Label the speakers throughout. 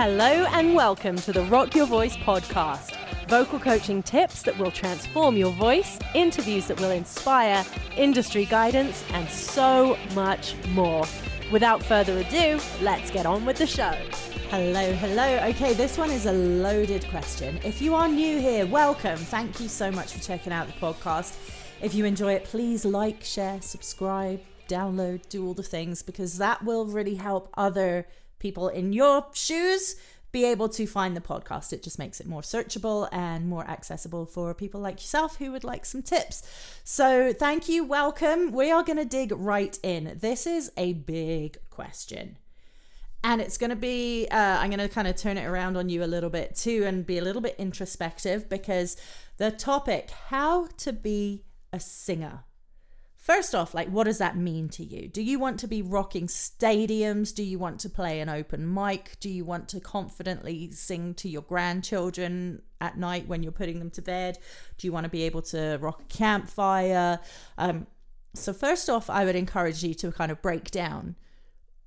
Speaker 1: Hello and welcome to the Rock Your Voice podcast. Vocal coaching tips that will transform your voice, interviews that will inspire, industry guidance, and so much more. Without further ado, let's get on with the show. Hello. Okay, this one is a loaded question. If you are new here, welcome. Thank you so much for checking out the podcast. If you enjoy it, please like, share, subscribe, download, do all the things, because that will really help other people in your shoes be able to find the podcast. It just makes it more searchable and more accessible for people like yourself who would like some tips. So thank you, welcome. We are going to dig right in. This is a big question. And it's going to be, I'm going to kind of turn it around on you a little bit too and be a little bit introspective, because the topic, how to be a singer. First off, what does that mean to you? Do you want to be rocking stadiums? Do you want to play an open mic? Do you want to confidently sing to your grandchildren at night when you're putting them to bed? Do you want to be able to rock a campfire? So first off, I would encourage you to kind of break down,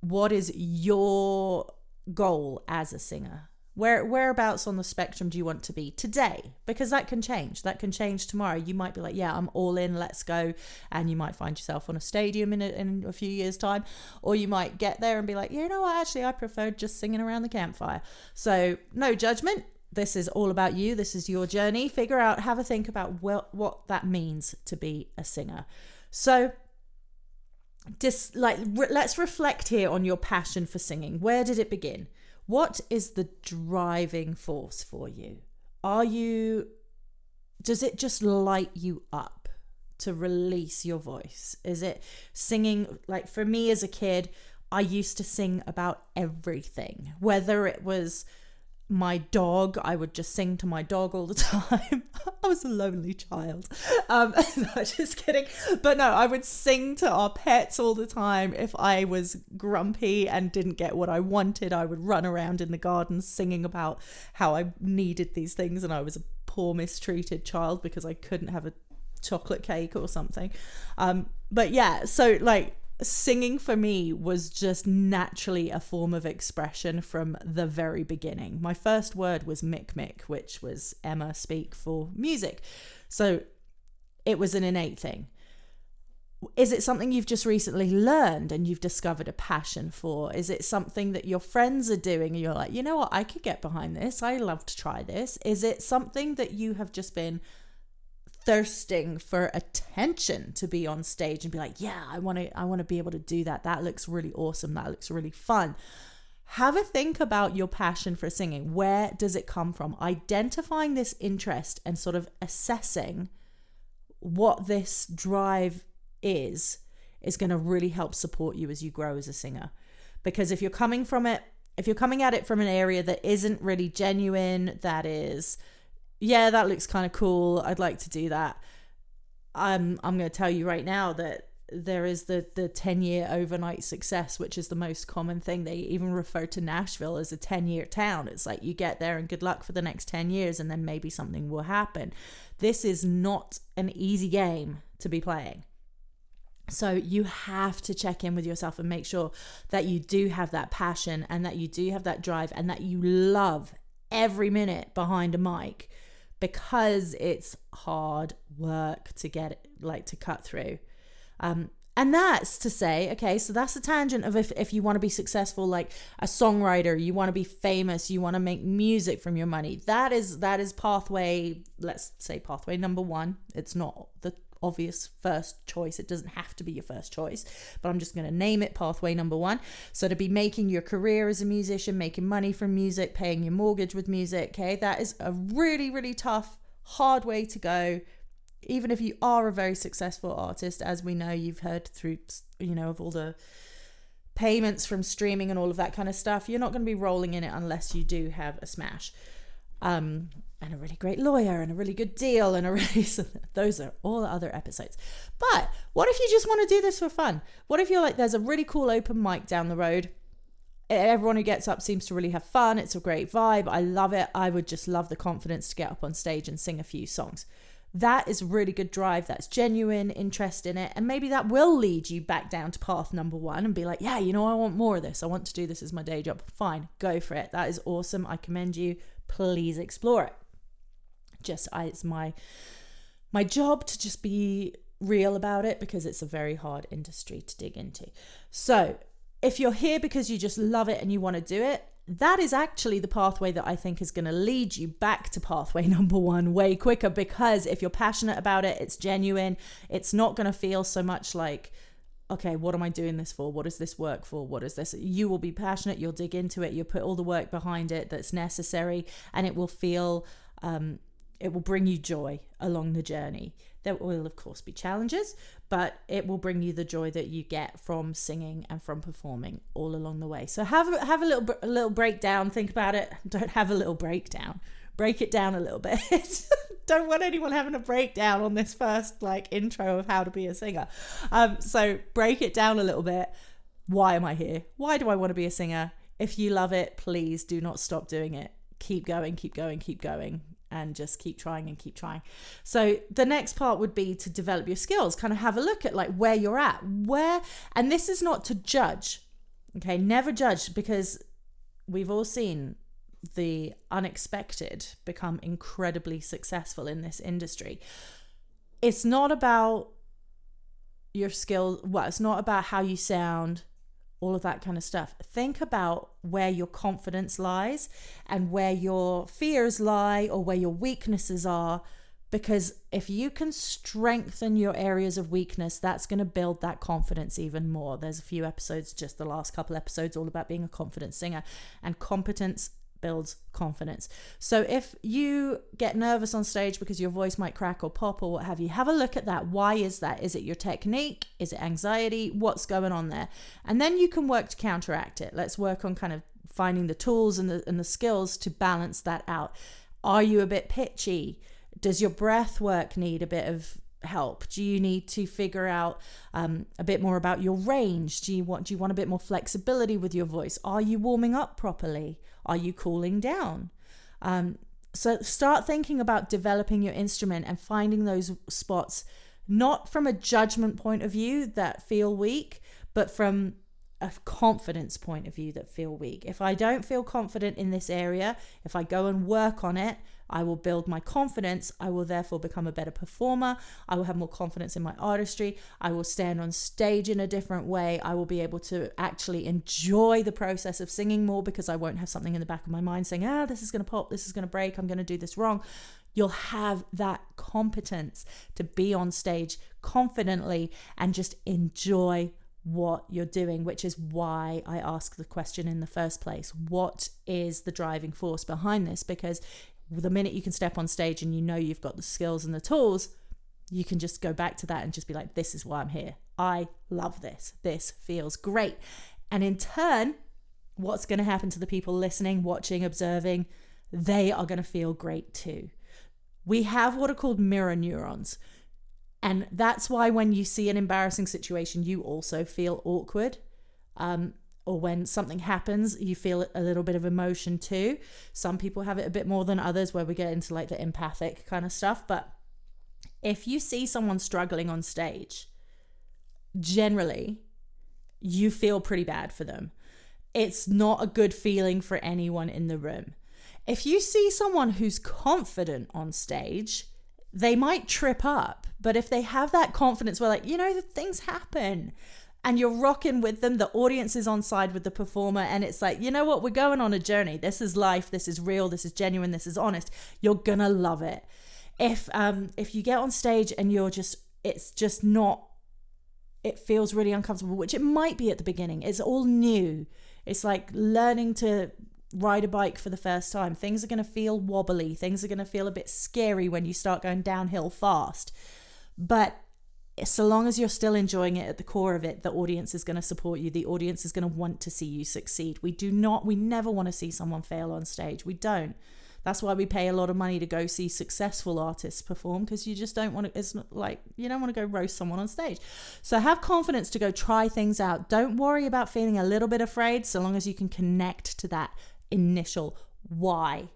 Speaker 1: what is your goal as a singer? Whereabouts on the spectrum do you want to be today? Because that can change. That can change tomorrow. You might be like, yeah, I'm all in, let's go. And you might find yourself on a stadium in a few years' time. Or you might get there and be like, you know what, actually, I prefer just singing around the campfire. So no judgment. This is all about you. This is your journey. Figure out, have a think about what that means to be a singer. So let's reflect here on your passion for singing. Where did it begin? What is the driving force for you? Does it just light you up to release your voice? Is it singing? Like for me as a kid, I used to sing about everything. Whether it was my dog, I would just sing to my dog all the time. I was a lonely child. No, just kidding. But no, I would sing to our pets all the time. If I was grumpy and didn't get what I wanted, I would run around in the garden singing about how I needed these things and I was a poor mistreated child because I couldn't have a chocolate cake or something. But yeah, so singing for me was just naturally a form of expression from the very beginning. My first word was Mick, which was Emma speak for music. So it was an innate thing. Is it something you've just recently learned and you've discovered a passion for? Is it something that your friends are doing and you're like, you know what, I could get behind this. I love to try this. Is it something that you have just been thirsting for attention to be on stage and be like, yeah, I want to be able to do that. That looks really awesome. That looks really fun. Have a think about your passion for singing. Where does it come from? Identifying this interest and sort of assessing what this drive is going to really help support you as you grow as a singer. Because if you're coming at it from an area that isn't really genuine, that is, yeah, that looks kind of cool, I'd like to do that. I'm going to tell you right now that there is the 10-year overnight success, which is the most common thing. They even refer to Nashville as a 10-year town. It's like you get there and good luck for the next 10 years and then maybe something will happen. This is not an easy game to be playing. So you have to check in with yourself and make sure that you do have that passion and that you do have that drive and that you love every minute behind a mic, because it's hard work to get it, to cut through. And that's to say, okay, so that's a tangent of if you want to be successful, like a songwriter, you want to be famous, you want to make music from your money. That is pathway, let's say pathway number one. It's not the obvious first choice. It doesn't have to be your first choice, but I'm just going to name it pathway number one. So to be making your career as a musician, making money from music, paying your mortgage with music, okay, that is a really, really tough, hard way to go. Even if you are a very successful artist, as we know, you've heard through, of all the payments from streaming and all of that kind of stuff, you're not going to be rolling in it unless you do have a smash. And a really great lawyer and a really good deal and those are all the other episodes. But what if you just want to do this for fun? What if you're like, there's a really cool open mic down the road. Everyone who gets up seems to really have fun. It's a great vibe. I love it. I would just love the confidence to get up on stage and sing a few songs. that is really good drive. That's genuine interest in it. And maybe that will lead you back down to path number one and be like, yeah, I want more of this. I want to do this as my day job. Fine, go for it. That is awesome. I commend you. Please explore it. It's my job to just be real about it, because it's a very hard industry to dig into. So if you're here because you just love it and you want to do it, that is actually the pathway that I think is going to lead you back to pathway number one way quicker, because if you're passionate about it, it's genuine. It's not going to feel so much like, okay, what am I doing this for? What does this work for? What is this? You will be passionate. You'll dig into it. You'll put all the work behind it that's necessary, and it will feel, it will bring you joy along the journey. There will, of course, be challenges, but it will bring you the joy that you get from singing and from performing all along the way. So have a little breakdown. Think about it. Don't have a little breakdown. Break it down a little bit. Don't want anyone having a breakdown on this first intro of how to be a singer. So break it down a little bit. Why am I here? Why do I want to be a singer? If you love it, please do not stop doing it. Keep going, keep going, keep going. And just keep trying and keep trying. So the next part would be to develop your skills, kind of have a look at where you're at, and this is not to judge, okay? Never judge, because we've all seen the unexpected become incredibly successful in this industry. It's not about your skill. Well, it's not about how you sound, all of that kind of stuff. Think about where your confidence lies and where your fears lie, or where your weaknesses are, because if you can strengthen your areas of weakness, that's going to build that confidence even more. There's a few episodes, just the last couple episodes, all about being a confident singer, and competence builds confidence. So if you get nervous on stage because your voice might crack or pop or what have you, have a look at that. Why is that? Is it your technique? Is it anxiety? What's going on there? And then you can work to counteract it. Let's work on kind of finding the tools and the skills to balance that out. Are you a bit pitchy? Does your breath work need a bit of help? Do you need to figure out a bit more about your range? Do you want a bit more flexibility with your voice? Are you warming up properly? Are you cooling down? So start thinking about developing your instrument and finding those spots, not from a judgment point of view that feel weak, but from a confidence point of view that feel weak. If I don't feel confident in this area, if I go and work on it, I will build my confidence. I will therefore become a better performer. I will have more confidence in my artistry. I will stand on stage in a different way. I will be able to actually enjoy the process of singing more, because I won't have something in the back of my mind saying, this is going to pop, this is going to break, I'm going to do this wrong. You'll have that competence to be on stage confidently and just enjoy what you're doing, which is why I ask the question in the first place. What is the driving force behind this? Because the minute you can step on stage and you've got the skills and the tools, you can just go back to that and just be like, this is why I'm here. I love this. This feels great. And in turn, what's going to happen to the people listening, watching, observing? They are going to feel great too. We have what are called mirror neurons. And that's why when you see an embarrassing situation, you also feel awkward. Or when something happens, you feel a little bit of emotion too. Some people have it a bit more than others, where we get into the empathic kind of stuff. But if you see someone struggling on stage, generally, you feel pretty bad for them. It's not a good feeling for anyone in the room. If you see someone who's confident on stage, they might trip up. But if they have that confidence where things happen, and you're rocking with them, the audience is on side with the performer, and it's like, you know what, we're going on a journey. This is life, this is real, this is genuine, this is honest. You're gonna love it. If you get on stage and it feels really uncomfortable, which it might be at the beginning. It's all new. It's like learning to ride a bike for the first time. Things are gonna feel wobbly. Things are gonna feel a bit scary when you start going downhill fast. But so long as you're still enjoying it at the core of it, the audience is going to support you. The audience is going to want to see you succeed. We never want to see someone fail on stage. We don't. That's why we pay a lot of money to go see successful artists perform, because you just don't want to, it's like, you don't want to go roast someone on stage. So have confidence to go try things out. Don't worry about feeling a little bit afraid, so long as you can connect to that initial why.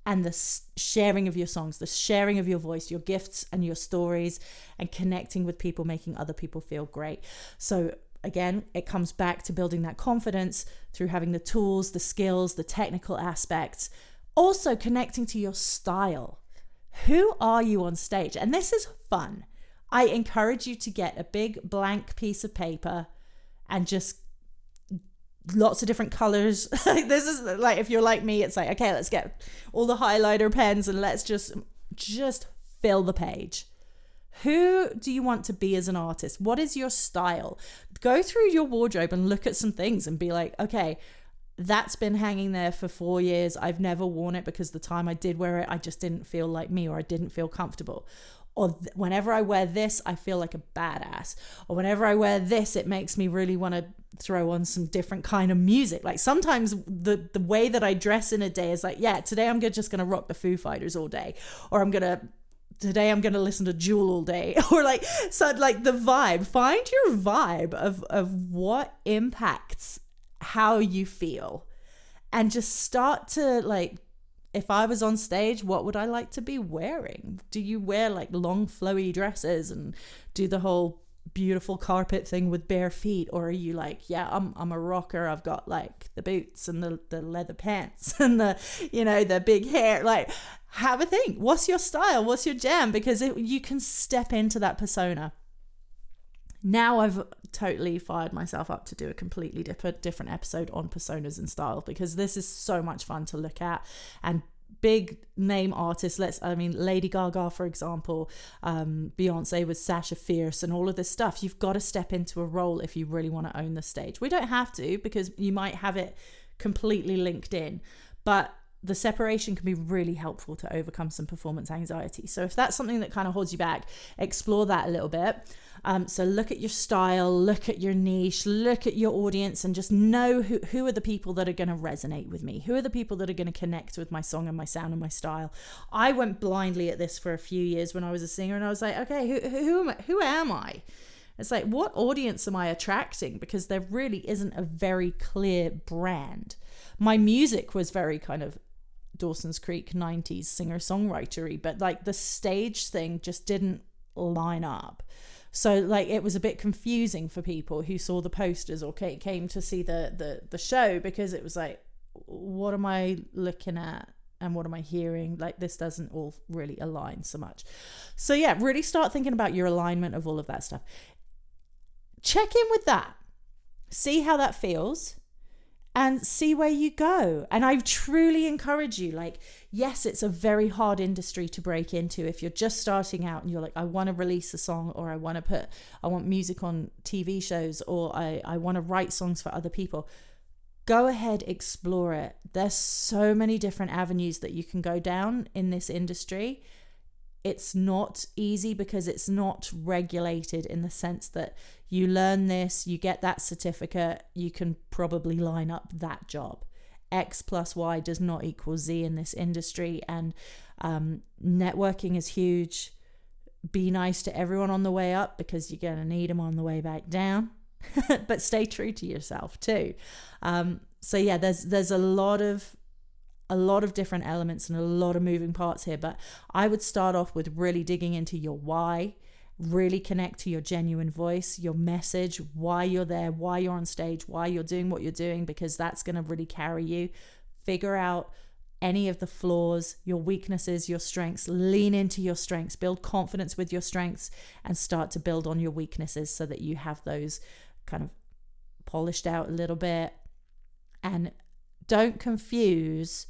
Speaker 1: and the sharing of your songs, the sharing of your voice, your gifts and your stories, and connecting with people, making other people feel great. So again, it comes back to building that confidence through having the tools, the skills, the technical aspects, also connecting to your style. Who are you on stage? And this is fun. I encourage you to get a big blank piece of paper and just lots of different colors. This is like, if you're like me, it's like, okay, let's get all the highlighter pens and let's just fill the page. Who do you want to be as an artist? What is your style? Go through your wardrobe and look at some things and be like, okay, that's been hanging there for 4 years. I've never worn it because the time I did wear it, I just didn't feel like me, or I didn't feel comfortable. Or whenever I wear this, I feel like a badass. Or whenever I wear this, it makes me really want to throw on some different kind of music. Like sometimes the way that I dress in a day is like, yeah, today I'm just going to rock the Foo Fighters all day. Or today I'm going to listen to Jewel all day. Or like, so like the vibe, find your vibe of what impacts how you feel, and just start to like, if I was on stage, what would I like to be wearing? Do you wear like long flowy dresses and do the whole beautiful carpet thing with bare feet? Or are you like, yeah, I'm a rocker. I've got like the boots and the leather pants and the big hair. Like, have a think. What's your style? What's your jam? Because you can step into that persona. Now I've totally fired myself up to do a completely different episode on personas and style, because this is so much fun to look at. And big name artists, Lady Gaga, for example, Beyonce with Sasha Fierce and all of this stuff. You've got to step into a role if you really want to own the stage. We don't have to, because you might have it completely linked in, but the separation can be really helpful to overcome some performance anxiety. So if that's something that kind of holds you back, explore that a little bit. So look at your style, look at your niche, look at your audience, and just know who are the people that are going to resonate with me? Who are the people that are going to connect with my song and my sound and my style? I went blindly at this for a few years when I was a singer, and I was like, okay, who am I? It's like, what audience am I attracting? Because there really isn't a very clear brand. My music was very kind of Dawson's Creek 90s singer-songwritery, but like the stage thing just didn't line up. So like it was a bit confusing for people who saw the posters or came to see the show, because it was like, what am I looking at and what am I hearing? Like, this doesn't all really align so much. So yeah, really start thinking about your alignment of all of that stuff. Check in with that. See how that feels. And see where you go. And I truly encourage you, like, yes, it's a very hard industry to break into. If you're just starting out and you're like, I want to release a song, or I want music on TV shows, or I want to write songs for other people. Go ahead, explore it. There's so many different avenues that you can go down in this industry. It's not easy because it's not regulated in the sense that you learn this, you get that certificate, you can probably line up that job. X plus Y does not equal Z in this industry. And networking is huge. Be nice to everyone on the way up, because you're going to need them on the way back down. But stay true to yourself too. So yeah, there's a lot of different elements and a lot of moving parts here, but I would start off with really digging into your why, really connect to your genuine voice, your message, why you're there, why you're on stage, why you're doing what you're doing, because that's going to really carry you. Figure out any of the flaws, your weaknesses, your strengths, lean into your strengths, build confidence with your strengths, and start to build on your weaknesses so that you have those kind of polished out a little bit. And don't confuse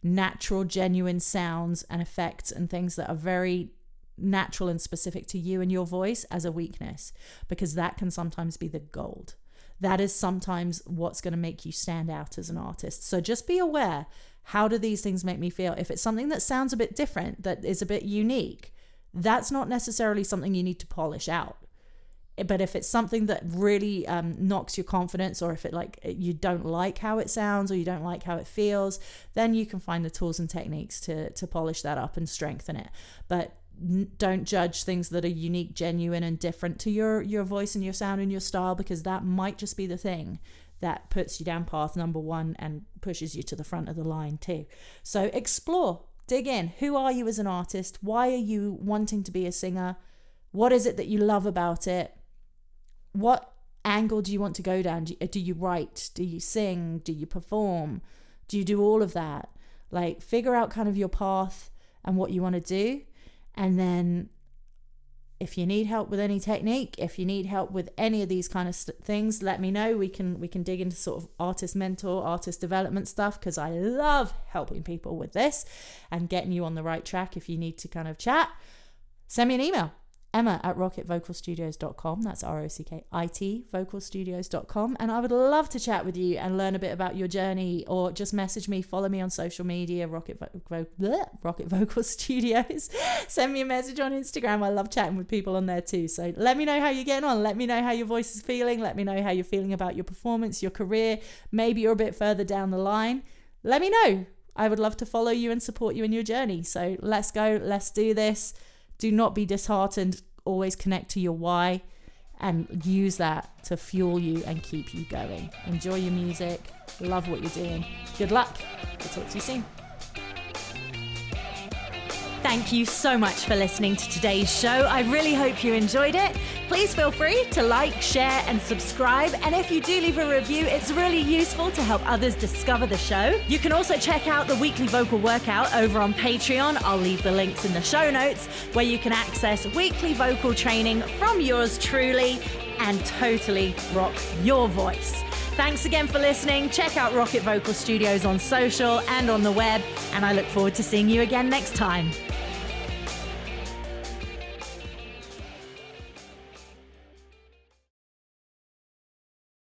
Speaker 1: natural, genuine sounds and effects and things that are very natural and specific to you and your voice as a weakness, because that can sometimes be the gold. That is sometimes what's going to make you stand out as an artist. So just be aware, how do these things make me feel? If it's something that sounds a bit different, that is a bit unique, that's not necessarily something you need to polish out. But if it's something that really knocks your confidence, or if you don't like how it sounds or you don't like how it feels, then you can find the tools and techniques to polish that up and strengthen it. But don't judge things that are unique, genuine, and different to your voice and your sound and your style, because that might just be the thing that puts you down path number one and pushes you to the front of the line too. So explore, Dig in. Who are you as an artist? Why are you wanting to be a singer? What is it that you love about it? What angle do you want to go down? Do you write? Do you sing? Do you perform? Do you do all of that? Like, figure out kind of your path and what you want to do. And then if you need help with any technique, if you need help with any of these kind of things, let me know. We can dig into sort of artist mentor, artist development stuff, because I love helping people with this and getting you on the right track. If you need to kind of chat, send me an email. Emma@rockitvocalstudios.com. That's ROCKIT vocalstudios.com. And I would love to chat with you and learn a bit about your journey, or just message me, follow me on social media, Rocket Vocal Studios. Send me a message on Instagram. I love chatting with people on there too. So let me know how you're getting on. Let me know how your voice is feeling. Let me know how you're feeling about your performance, your career. Maybe you're a bit further down the line. Let me know. I would love to follow you and support you in your journey. So let's go. Let's do this. Do not be disheartened. Always connect to your why and use that to fuel you and keep you going. Enjoy your music. Love what you're doing. Good luck. I'll talk to you soon. Thank you so much for listening to today's show. I really hope you enjoyed it. Please feel free to like, share, and subscribe. And if you do leave a review, it's really useful to help others discover the show. You can also check out the weekly vocal workout over on Patreon. I'll leave the links in the show notes, where you can access weekly vocal training from yours truly and totally rock your voice. Thanks again for listening. Check out Rocket Vocal Studios on social and on the web, and I look forward to seeing you again next time.